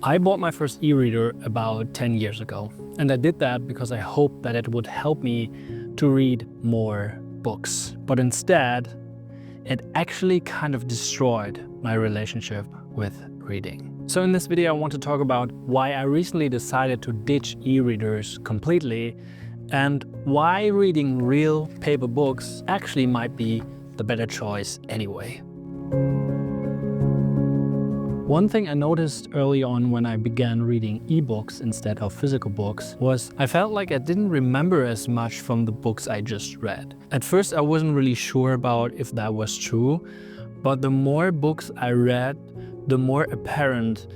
I bought my first e-reader about 10 years ago, and I did that because I hoped that it would help me to read more books. But instead, it actually kind of destroyed my relationship with reading. So in this video, I want to talk about why I recently decided to ditch e-readers completely and why reading real paper books actually might be the better choice anyway. One thing I noticed early on when I began reading ebooks instead of physical books was I felt like I didn't remember as much from the books I just read. At first I wasn't really sure about if that was true, but the more books I read, the more apparent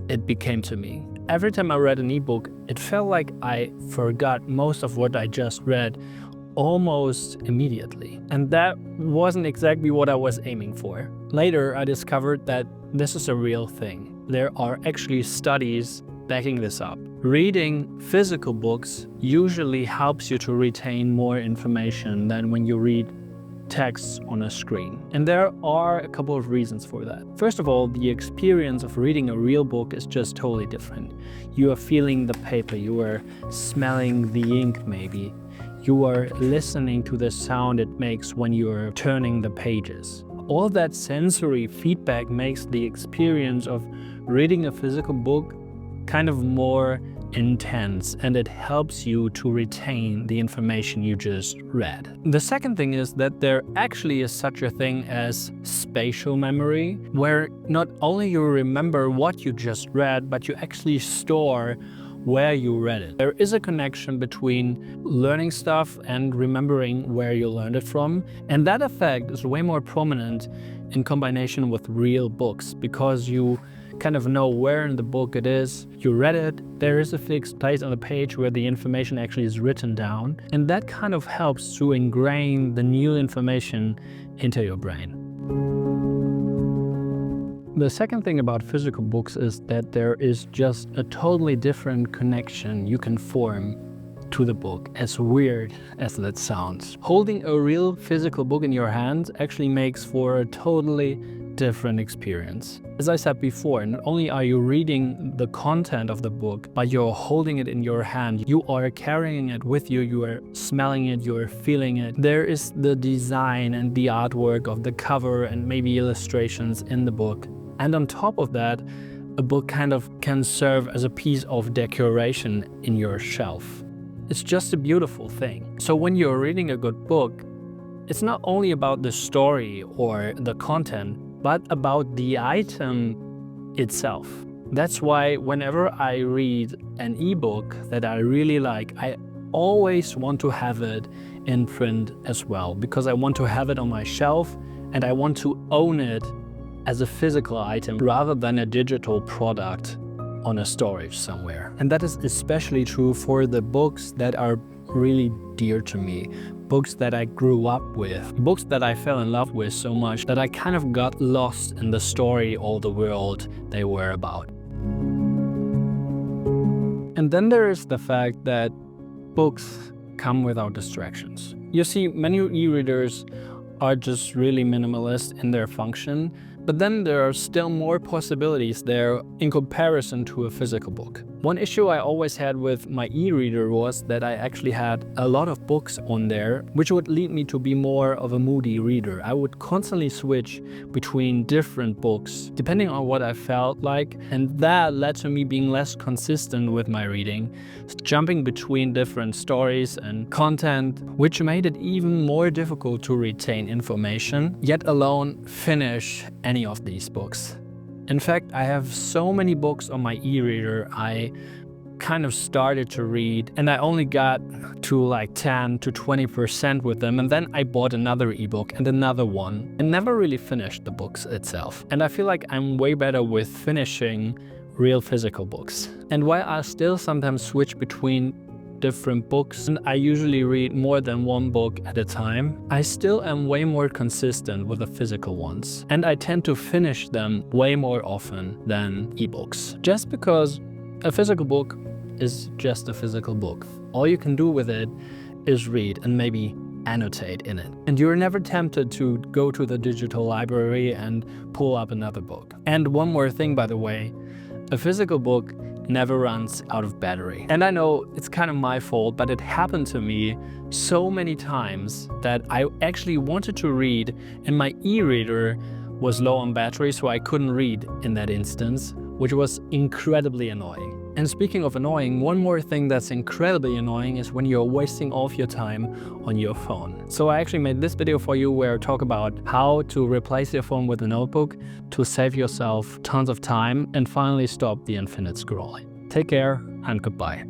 it became to me. Every time I read an ebook, it felt like I forgot most of what I just read almost immediately. And that wasn't exactly what I was aiming for. Later, I discovered that this is a real thing. There are actually studies backing this up. Reading physical books usually helps you to retain more information than when you read text on a screen. And there are a couple of reasons for that. First of all, the experience of reading a real book is just totally different. You are feeling the paper, you are smelling the ink maybe. You are listening to the sound it makes when you're turning the pages. All that sensory feedback makes the experience of reading a physical book kind of more intense, and it helps you to retain the information you just read. The second thing is that there actually is such a thing as spatial memory, where not only you remember what you just read, but you actually store where you read it. There is a connection between learning stuff and remembering where you learned it from, and that effect is way more prominent in combination with real books because you kind of know where in the book it is. You read it, there is a fixed place on the page where the information actually is written down, and that kind of helps to ingrain the new information into your brain. The second thing about physical books is that there is just a totally different connection you can form to the book, as weird as that sounds. Holding a real physical book in your hands actually makes for a totally different experience. As I said before, not only are you reading the content of the book, but you're holding it in your hand. You are carrying it with you, you are smelling it, you are feeling it. There is the design and the artwork of the cover and maybe illustrations in the book. And on top of that, a book kind of can serve as a piece of decoration in your shelf. It's just a beautiful thing. So when you're reading a good book, it's not only about the story or the content, but about the item itself. That's why whenever I read an ebook that I really like, I always want to have it in print as well, because I want to have it on my shelf and I want to own it as a physical item rather than a digital product on a storage somewhere. And that is especially true for the books that are really dear to me. Books that I grew up with, books that I fell in love with so much that I kind of got lost in the story or the world they were about. And then there is the fact that books come without distractions. You see, many e-readers are just really minimalist in their function, but then there are still more possibilities there in comparison to a physical book. One issue I always had with my e-reader was that I actually had a lot of books on there, which would lead me to be more of a moody reader. I would constantly switch between different books, depending on what I felt like, and that led to me being less consistent with my reading, jumping between different stories and content, which made it even more difficult to retain information, yet alone finish any of these books. In fact, I have so many books on my e-reader I kind of started to read and I only got to like 10 to 20% with them, and then I bought another ebook and another one and never really finished the books itself. And I feel like I'm way better with finishing real physical books. And while I still sometimes switch between different books, and I usually read more than one book at a time, I still am way more consistent with the physical ones, and I tend to finish them way more often than ebooks. Just because a physical book is just a physical book. All you can do with it is read and maybe annotate in it. And you're never tempted to go to the digital library and pull up another book. And one more thing, by the way, A physical book never runs out of battery. And I know it's kind of my fault, but it happened to me so many times that I actually wanted to read and my e-reader was low on battery, so I couldn't read in that instance, which was incredibly annoying. And speaking of annoying, one more thing that's incredibly annoying is when you're wasting all of your time on your phone. So I actually made this video for you where I talk about how to replace your phone with a notebook to save yourself tons of time and finally stop the infinite scrolling. Take care and goodbye.